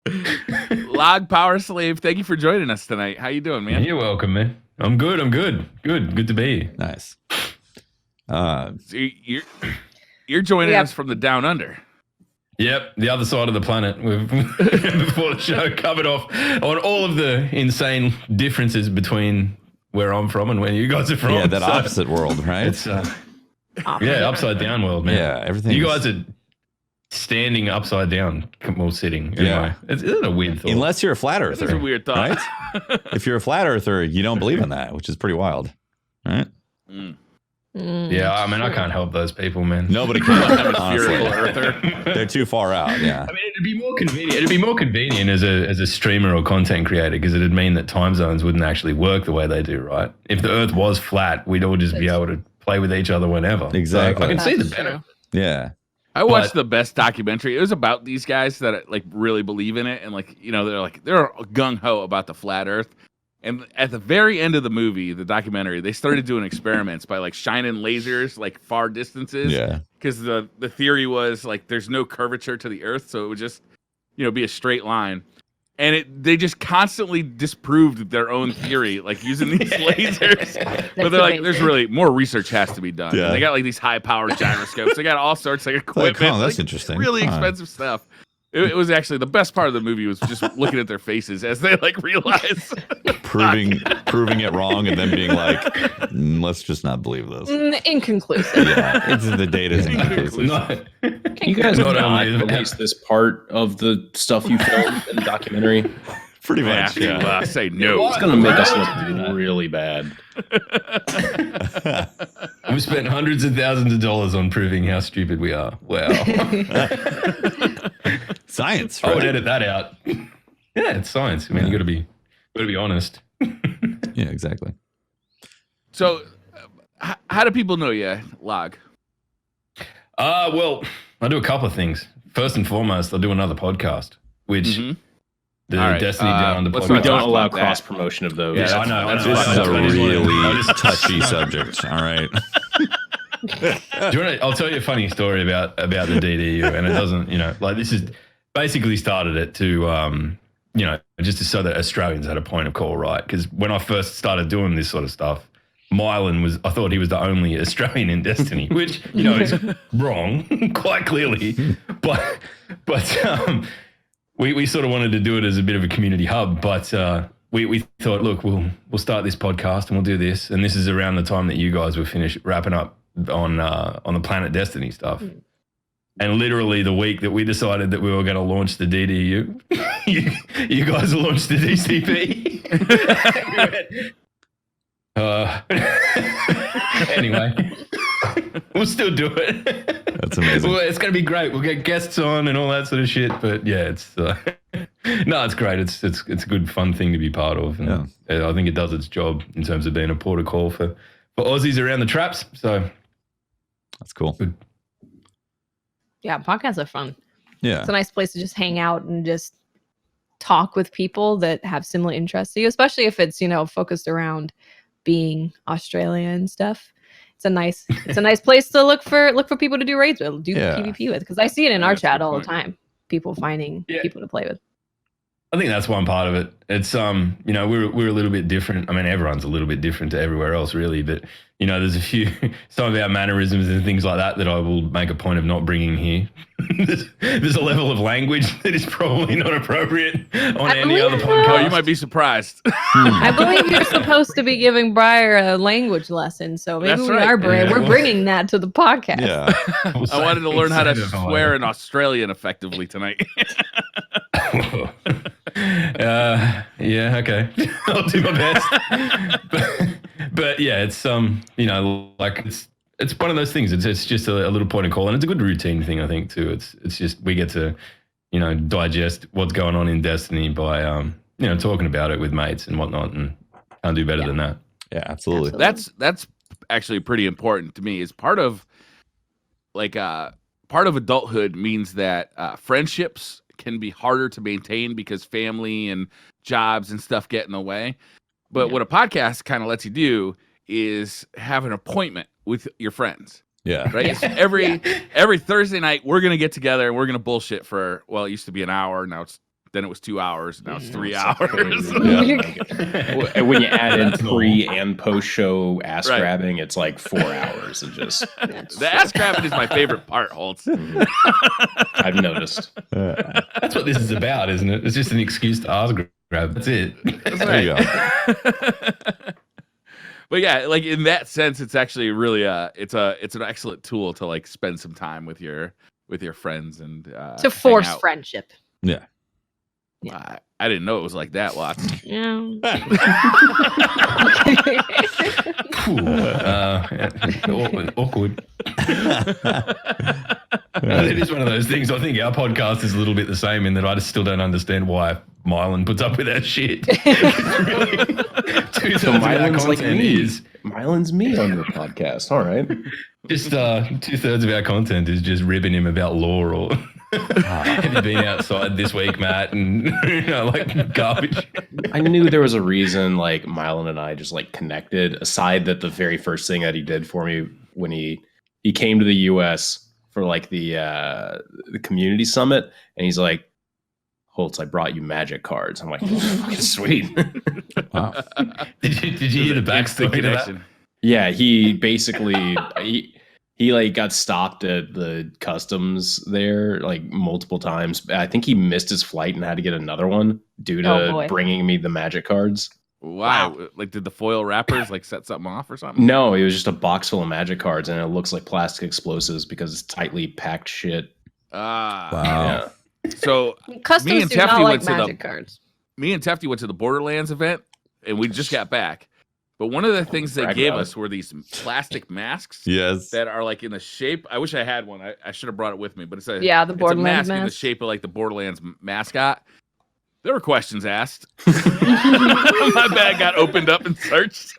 LogPowerSlave, thank you for joining us tonight. How you doing, man? You're welcome, man. I'm good. Good to be here. Nice. So you're joining us from the down under. Yep, the other side of the planet. We've before the show covered off on all of the insane differences between where I'm from and where you guys are from. Yeah, that opposite world, right? It's upside down world, man. Yeah, everything. You guys are standing upside down while sitting. Anyway, Yeah. Isn't it a weird thought? Unless you're a flat earther. That's a weird thought. Right? If you're a flat earther, you don't believe in that, which is pretty wild, right? Yeah, I mean, I can't help those people, man. Nobody can. honestly. Earther. They're too far out. Yeah. I mean, it'd be more convenient. It'd be more convenient as a streamer or content creator because it'd mean that time zones wouldn't actually work the way they do, right? If the Earth was flat, we'd all just be able to play with each other whenever. Exactly. So I can see the benefit. Yeah. I watched the best documentary. It was about these guys that like really believe in it, and they're gung ho about the flat Earth. And at the very end of the movie, the documentary, they started doing experiments by like shining lasers like far distances. Yeah. Because the theory was like there's no curvature to the Earth, so it would just be a straight line. And they just constantly disproved their own theory, like using these lasers. But they're like, there's really more research has to be done. Yeah. And they got like these high-powered gyroscopes. They got all sorts of equipment. Like, that's interesting. Really expensive stuff. It was actually the best part of the movie was just looking at their faces as they like realize proving it wrong and then being like, let's just not believe this. Inconclusive. Yeah, the data is inconclusive. You guys not release this part of the stuff you filmed in the documentary? Pretty much. Yeah. Say no. It's going to make us look really bad. We've spent hundreds of thousands of dollars on proving how stupid we are. Wow. Science, I right? would edit that out. Yeah, it's science. I mean, you got to be honest. Yeah, exactly. So, how do people know you, Log? Well, I do a couple of things. First and foremost, I do another podcast, which the right. Destiny Down Under podcast. We don't allow cross promotion of those. Yeah, I know. This is a really touchy subject. All right. I'll tell you a funny story about the DDU, and it doesn't, this is basically started it to, just so that Australians had a point of call, right? Because when I first started doing this sort of stuff, Mylan I thought he was the only Australian in Destiny, which, is wrong, quite clearly. But we sort of wanted to do it as a bit of a community hub, but we thought, look, we'll start this podcast and we'll do this. And this is around the time that you guys were finished wrapping up on the Planet Destiny stuff. And literally the week that we decided that we were going to launch the DDU, you guys launched the DCP. Anyway, we'll still do it. That's amazing. Well, it's going to be great. We'll get guests on and all that sort of shit. But yeah, it's it's great. It's a good fun thing to be part of. And I think it does its job in terms of being a port of call for Aussies around the traps. So that's cool. Good. Yeah, podcasts are fun. Yeah. It's a nice place to just hang out and just talk with people that have similar interests to you, especially if it's, focused around being Australia and stuff. It's a nice place to look for people to do raids with, PvP with, because I see it in our chat all the time. People finding people to play with. I think that's one part of it. It's we're a little bit different. I mean, everyone's a little bit different to everywhere else, really. But there's some of our mannerisms and things like that I will make a point of not bringing here. there's a level of language that is probably not appropriate on any other podcast. Oh, you might be surprised. I believe you're supposed to be giving Briar a language lesson, so maybe we're bringing that to the podcast. Yeah. I wanted to learn how to swear in Australian effectively tonight. Yeah, okay. I'll do my best. But yeah, it's it's one of those things. It's just a little point of call, and it's a good routine thing, I think, too. It's just we get to digest what's going on in Destiny by talking about it with mates and whatnot, and can't do better than that. Yeah, absolutely. That's actually pretty important to me. It's part of adulthood means that friendships can be harder to maintain because family and jobs and stuff get in the way. But what a podcast kind of lets you do is have an appointment with your friends. Yeah. Right. Yeah. Every Thursday night, we're going to get together and we're going to bullshit for, it used to be an hour. Now it's then it was 2 hours, now it's 3 It's hours. crazy. Yeah. When you add in That's pre and post show ass Right. grabbing, it's like 4 hours of just. The ass grabbing is my favorite part, Holtz. I've noticed. That's what this is about, isn't it? It's just an excuse to ass grab. That's it. That's There you right. But yeah, like in that sense, it's actually really it's an excellent tool to like spend some time with your friends and To hang force out. friendship. Yeah. I didn't know it was like that, Watts. Yeah. Awkward. It is one of those things. I think our podcast is a little bit the same in that I just still don't understand why Mylan puts up with that shit. Really, 2/3 of our Mylan's like content me. is Mylan's me on your podcast. All right. just 2/3 of our content is just ribbing him about law or have you been outside this week, Matt? And like garbage. I knew there was a reason like Mylan and I just like connected, aside that the very first thing that he did for me when he came to the US for like the community summit, and he's like, Holtz, I brought you magic cards. I'm like, fucking sweet. Wow. Did you hear the Instant backstory to that? connection. Yeah, he basically he like got stopped at the customs there like multiple times. I think he missed his flight and had to get another one due Oh, to boy. bringing me the magic cards. Wow. Like, did the foil wrappers like set something off or something? No, it was just a box full of magic cards, and it looks like plastic explosives because it's tightly packed shit. Ah. Wow. Yeah. So Customs Me and do not Tefty like went to the- magic cards. me and Tefty went to the Borderlands event, and we just got back. But one of the things they Brag gave about us were these plastic masks Yes. that are like in the shape. I wish I had one. I should have brought it with me, but it's a Yeah, the it's a Borderlands mask in the mask. shape of like the Borderlands mascot. There were questions asked. My bag got opened up and searched.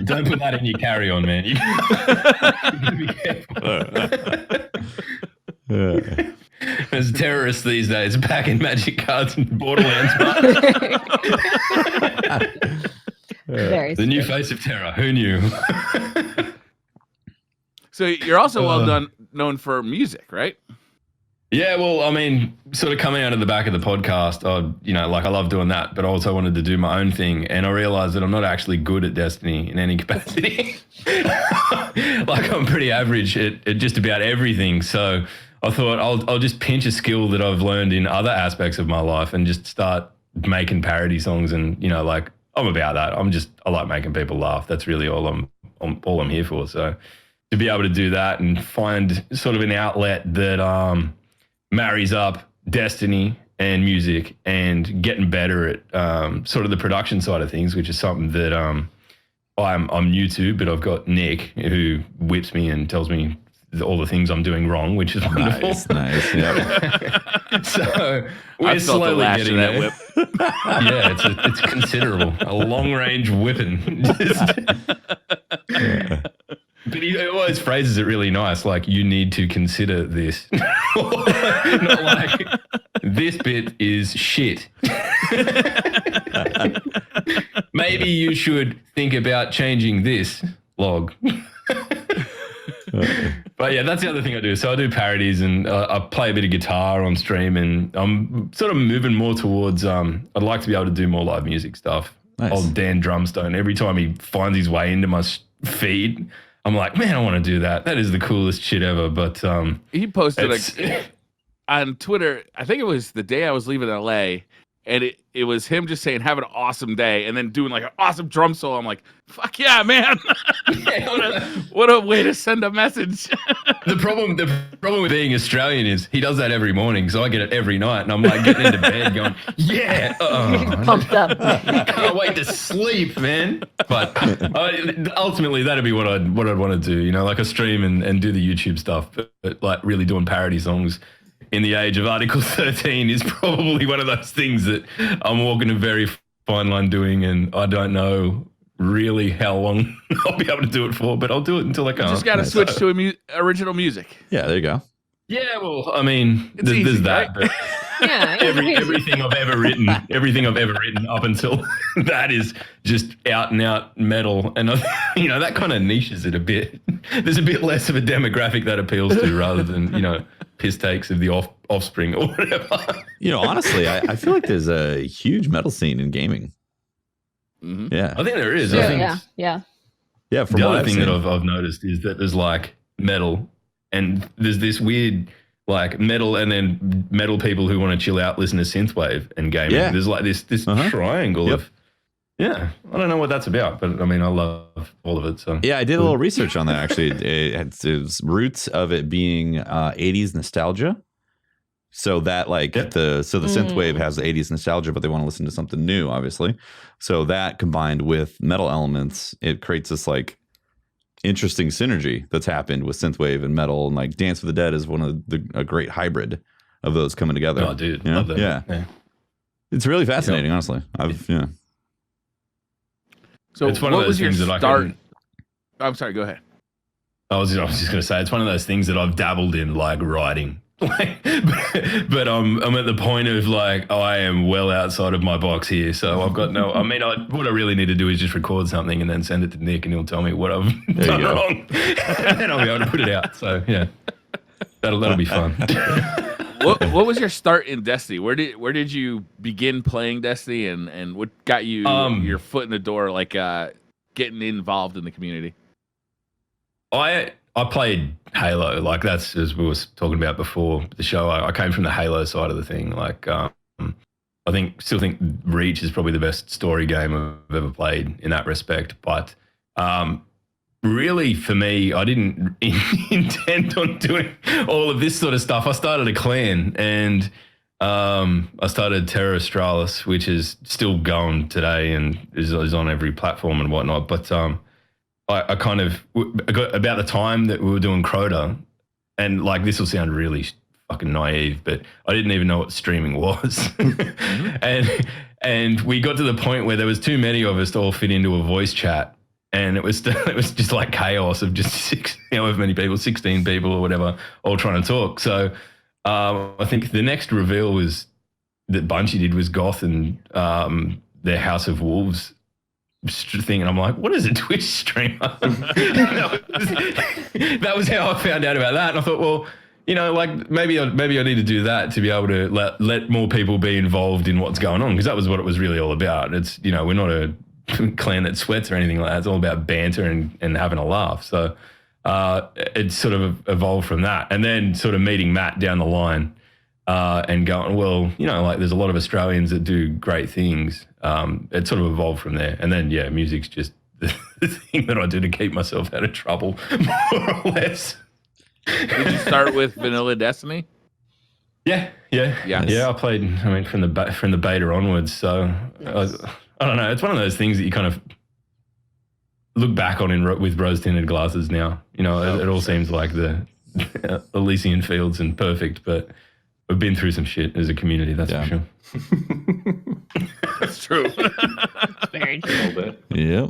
Don't put that in your carry-on, man. You gotta be careful. There's terrorists these days packing magic cards in Borderlands. Very The new scary. face of terror. Who knew? So you're also known for music, right? Yeah, well, I mean, sort of coming out of the back of the podcast, I love doing that, but I also wanted to do my own thing, and I realized that I'm not actually good at Destiny in any capacity. Like, I'm pretty average at just about everything, so I thought I'll just pinch a skill that I've learned in other aspects of my life and just start making parody songs, and like I'm about that. I like making people laugh. That's really all I'm here for. So to be able to do that and find sort of an outlet that marries up Destiny and music and getting better at sort of the production side of things, which is something that I'm new to, but I've got Nick who whips me and tells me all the things I'm doing wrong, which is wonderful. Nice. Yep. So I we're felt the slowly lash getting of that there. whip. Yeah, it's considerable. A long range whipping. But he always phrases it really nice, like, you need to consider this. Not like, this bit is shit. Maybe you should think about changing this log. But yeah, that's the other thing I do. So I do parodies, and I play a bit of guitar on stream, and I'm sort of moving more towards, I'd like to be able to do more live music stuff. Nice. Old Dan Drumstone, every time he finds his way into my feed, I'm like, man, I want to do that. That is the coolest shit ever. But He posted it's- on Twitter, I think it was the day I was leaving LA, and it was him just saying, have an awesome day, and then doing like an awesome drum solo. I'm like, fuck yeah, man. what a way to send a message. the problem with being Australian is he does that every morning, so I get it every night, and I'm like getting into bed going, yeah, Pumped up. can't wait to sleep, man. But ultimately, that'd be what I'd want to do. Like a stream and do the YouTube stuff, but like really doing parody songs in the age of Article 13 is probably one of those things that I'm walking a very fine line doing, and I don't know really how long I'll be able to do it for, but I'll do it until I can't. Just got to Nice. switch to original music. Yeah, there you go. Yeah, well, I mean, It's there's easy, that. right? But Yeah. everything I've ever written up until that is just out and out metal, and that kind of niches it a bit. There's a bit less of a demographic that appeals to, rather than piss takes of the offspring or whatever. Honestly, I feel like there's a huge metal scene in gaming. Mhm. Yeah. I think there is. Sure, I think Yeah. From the what other I've thing seen. that I've noticed is that there's like metal, and there's this weird like metal, and then metal people who want to chill out, listen to synthwave and gaming. Yeah. There's like this triangle of I don't know what that's about, but I mean I love all of it. So Yeah, I did a little research on that actually. It's roots of it being 80s nostalgia. So that the synthwave has the 80s nostalgia, but they want to listen to something new, obviously. So that combined with metal elements, it creates this like interesting synergy that's happened with synthwave and metal. And like Dance with the Dead is one of a great hybrid of those coming together. Oh, dude, love that. Yeah. It's really fascinating, honestly. So it's one what of those was your things that start? I'm sorry. Go ahead. I was just going to say, it's one of those things that I've dabbled in, like writing. But I'm at the point of like, I am well outside of my box here. So I've got what I really need to do is just record something and then send it to Nick, and he'll tell me what I've done wrong. And then I'll be able to put it out. So yeah, that'll be fun. What was your start in Destiny? Where did you begin playing Destiny, and what got you your foot in the door, like getting involved in the community? I played Halo, like that's as we were talking about before the show. I came from the Halo side of the thing. Like I still think Reach is probably the best story game I've ever played in that respect. But really, for me, I didn't intend on doing all of this sort of stuff. I started a clan, and I started Terra Australis, which is still going today and is on every platform and whatnot. But I kind of got about the time that we were doing Crota, and like this will sound really fucking naive, but I didn't even know what streaming was. and we got to the point where there was too many of us to all fit into a voice chat, and it was just like chaos of just however many people, 16 people or whatever, all trying to talk. So I think the next reveal was that Bungie did was Goth and their House of Wolves thing, and I'm like, what is a Twitch streamer? that was how I found out about that, and I thought, well, like maybe I need to do that to be able to let more people be involved in what's going on, because that was what it was really all about. It's we're not a clan that sweats or anything like that. It's all about banter and having a laugh. So it sort of evolved from that, and then sort of meeting Matt down the line and going, well, like there's a lot of Australians that do great things. It sort of evolved from there. And then, yeah, music's just the thing that I do to keep myself out of trouble, more or less. Did you start with Vanilla Destiny? Yeah. I played, from the beta onwards. So I don't know. It's one of those things that you kind of look back on with rose-tinted glasses now. It all seems like the Elysian fields and perfect, but we've been through some shit as a community, that's for sure. That's true. Very true. A little bit. Yep.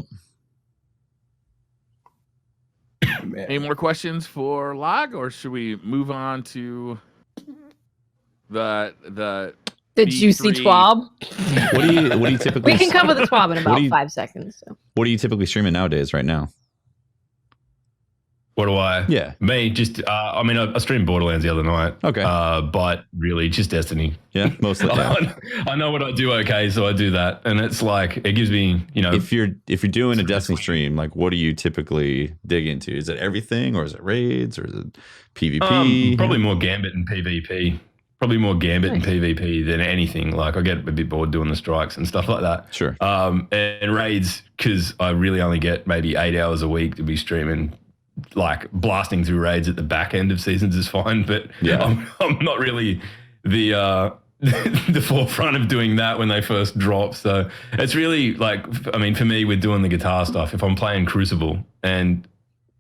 Man. Any more questions for Log, or should we move on to the juicy B3? TWAB. What do you typically? We can cover the TWAB in about do you- 5 seconds. So. What are you typically streaming nowadays? Right now? What do I? Yeah. Me, just, I streamed Borderlands the other night. Okay. But really just Destiny. Yeah, mostly. Yeah. I know what I do okay, so I do that. And it's like, it gives me, If you're doing a Destiny stream, like what do you typically dig into? Is it everything, or is it raids, or is it PvP? Probably more Gambit and PvP. Probably more Gambit and PvP than anything. Like I get a bit bored doing the strikes and stuff like that. Sure. And raids, because I really only get maybe 8 hours a week to be streaming. Like blasting through raids at the back end of seasons is fine, but I'm not really the forefront of doing that when they first drop. So it's really like, for me, with doing the guitar stuff, if I'm playing Crucible and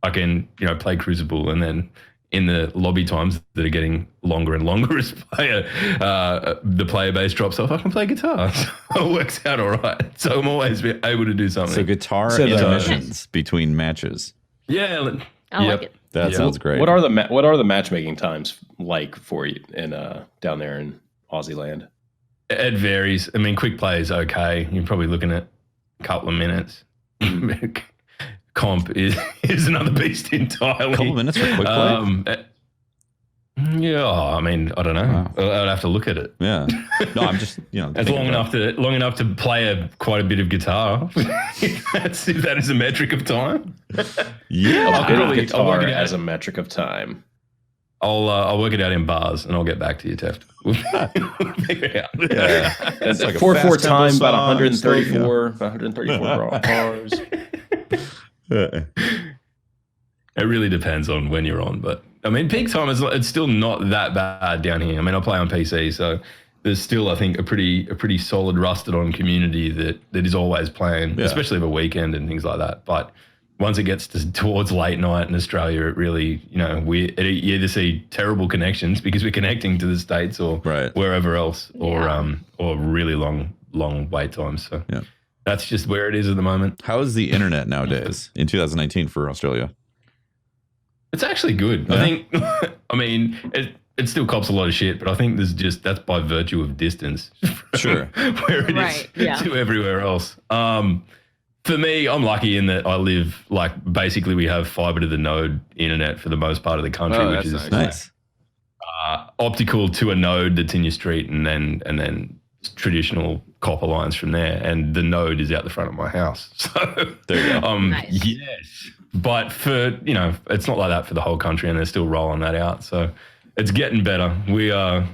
I can, play Crucible, and then in the lobby times that are getting longer and longer as the player base drops off, I can play guitar. So it works out all right. So I'm always able to do something. So guitar intermissions between matches. Yeah. I like it. That sounds great. What are the matchmaking times like for you in down there in Aussie land? It varies. Quick play is okay. You're probably looking at a couple of minutes. Comp is another beast entirely. A couple of minutes for quick play? Yeah, I mean, I don't know. Wow. I'd have to look at it. Yeah. No, I'm just, It's long enough to play quite a bit of guitar. If that is a metric of time. Yeah. A bit of I'll guitar work it out. as a metric of time. I'll work it out in bars and I'll get back to you, Teft. We'll figure it out. Yeah. It's like a 4/4 fast tempo time, about song, 134 bars. It really depends on when you're on, but I mean, peak time it's still not that bad down here. I mean, I play on PC, so there's still, I think, a pretty solid rusted on community that is always playing, especially over weekend and things like that. But once it gets towards late night in Australia, it really, you either see terrible connections because we're connecting to the States or wherever else, or really long wait times. So that's just where it is at the moment. How is the internet nowadays in 2019 for Australia? It's actually good. Yeah. I think, I mean, it still cops a lot of shit, but I think that's by virtue of distance. Sure. Where it is to everywhere else. For me, I'm lucky in that I live, basically we have fiber to the node internet for the most part of the country, which is nice. Optical to a node that's in your street, and then traditional copper lines from there. And the node is out the front of my house. So there you go. Nice. Yes. But for, it's not like that for the whole country, and they're still rolling that out. So it's getting better. We are,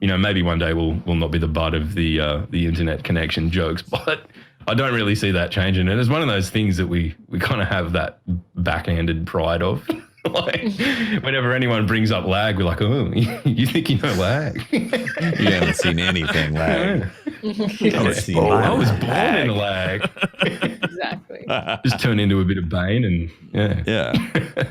maybe one day we'll not be the butt of the internet connection jokes, but I don't really see that changing. And it's one of those things that we kind of have that backhanded pride of. Whenever anyone brings up lag, we're like, oh, you think you know lag? You haven't seen anything lag. I was born in a lag. Exactly. Just turn into a bit of Bane and Yeah.